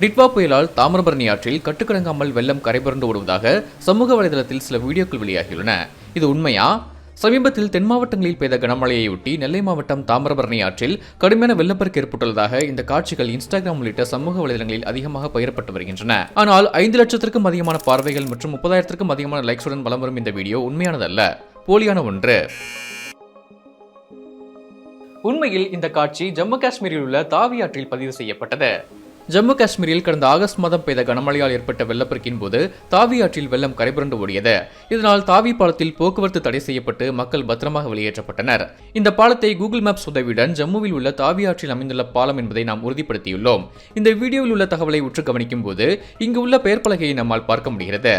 டிட்வா புயலால் தாமிரபரணி ஆற்றில் கட்டுக்கடங்காமல் வெள்ளம் கரைபுரண்டு ஓடுவதாக சமூக வலைதளத்தில் சில வீடியோக்கள் வெளியாகியுள்ளன. இது உண்மையா? சமீபத்தில் தென் மாவட்டங்களில் பெய்த கனமழையொட்டி நெல்லை மாவட்டம் தாமிரபரணி ஆற்றில் கடுமையான வெள்ளப்பெருக்கு ஏற்பட்டுள்ளதாக இந்த காட்சிகள் இன்ஸ்டாகிராம் உள்ளிட்ட சமூக வலைதளங்களில் அதிகமாக பகிரப்பட்டு வருகின்றன. ஆனால் 5 லட்சத்திற்கும் அதிகமான பார்வைகள் மற்றும் 30,000க்கும் அதிகமான லைக்ஸுடன் வலம் வரும் இந்த வீடியோ உண்மையானதல்ல, போலியான ஒன்று. உண்மையில் இந்த காட்சி ஜம்மு காஷ்மீரில் உள்ள தாவி ஆற்றில் பதிவு செய்யப்பட்டது. ஜம்மு காஷ்மீரில் கடந்த ஆகஸ்ட் மாதம் பெய்த கனமழையால் ஏற்பட்ட வெள்ளப்பெருக்கின் போது தாவி ஆற்றில் வெள்ளம் கரைபுரண்டு ஓடியது. இதனால் தாவி பாலத்தில் போக்குவரத்து தடை செய்யப்பட்டு மக்கள் பத்திரமாக வெளியேற்றப்பட்டனர். இந்த பாலத்தை கூகுள் மேப்ஸ் உதவியுடன் ஜம்முவில் உள்ள தாவி ஆற்றில் அமைந்துள்ள பாலம் என்பதை நாம் உறுதிப்படுத்தியுள்ளோம். இந்த வீடியோவில் உள்ள தகவலை உற்று கவனிக்கும் போது இங்கு உள்ள பெயர் பலகையை நம்மால் பார்க்க முடிகிறது.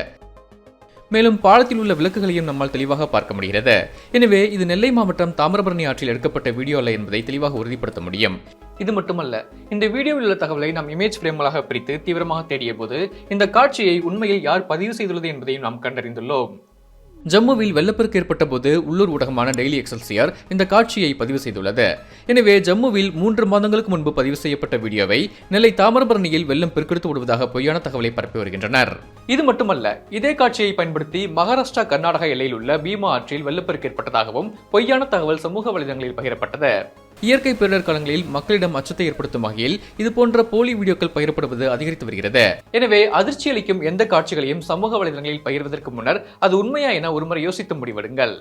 மேலும் பாலத்தில் உள்ள விளக்குகளையும் நம்மால் தெளிவாக பார்க்க முடிகிறது. எனவே இது நெல்லை மாவட்டம் தாமிரபரணி ஆற்றில் எடுக்கப்பட்ட வீடியோ அல்ல என்பதை தெளிவாக உறுதிப்படுத்த முடியும். இது மட்டுமல்ல, இந்த வீடியோவில் உள்ள தகவலை நாம் இமேஜ் பிரேம்களாக பிரித்து தீவிரமாக தேடிய போது இந்த காட்சியை உண்மையில் யார் பதிவு செய்துள்ளது என்பதையும் நாம் கண்டறிந்துள்ளோம். ஜம்முவில் வெள்ளப்பெருக்கு ஏற்பட்ட போது உள்ளூர் ஊடகமான டெய்லி எக்ஸல்சியர் இந்த காட்சியை பதிவு செய்துள்ளது. எனவே ஜம்முவில் 3 மாதங்களுக்கு முன்பு பதிவு செய்யப்பட்ட வீடியோவை நெல்லை தாமிரபரணியில் வெள்ளம் பெருக்கெடுத்து விடுவதாக பொய்யான தகவலை பரப்பி வருகின்றனர். இது மட்டுமல்ல, இதே காட்சியை பயன்படுத்தி மகாராஷ்டிரா கர்நாடகா எல்லையில் உள்ள பீமா ஆற்றில் வெள்ளப்பெருக்கு ஏற்பட்டதாகவும் பொய்யான தகவல் சமூக வலைதளங்களில் பகிரப்பட்டது. இயற்கை பேரிடர் காலங்களில் மக்களிடம் அச்சத்தை ஏற்படுத்தும் வகையில் இதுபோன்ற போலி வீடியோக்கள் பகிரப்படுவது அதிகரித்து வருகிறது. எனவே அதிர்ச்சி அளிக்கும் எந்த காட்சிகளையும் சமூக வலைதளங்களில் பகிர்வதற்கு முன்னர் அது உண்மையா என ஒருமுறை யோசித்து முடிவெடுங்கள்.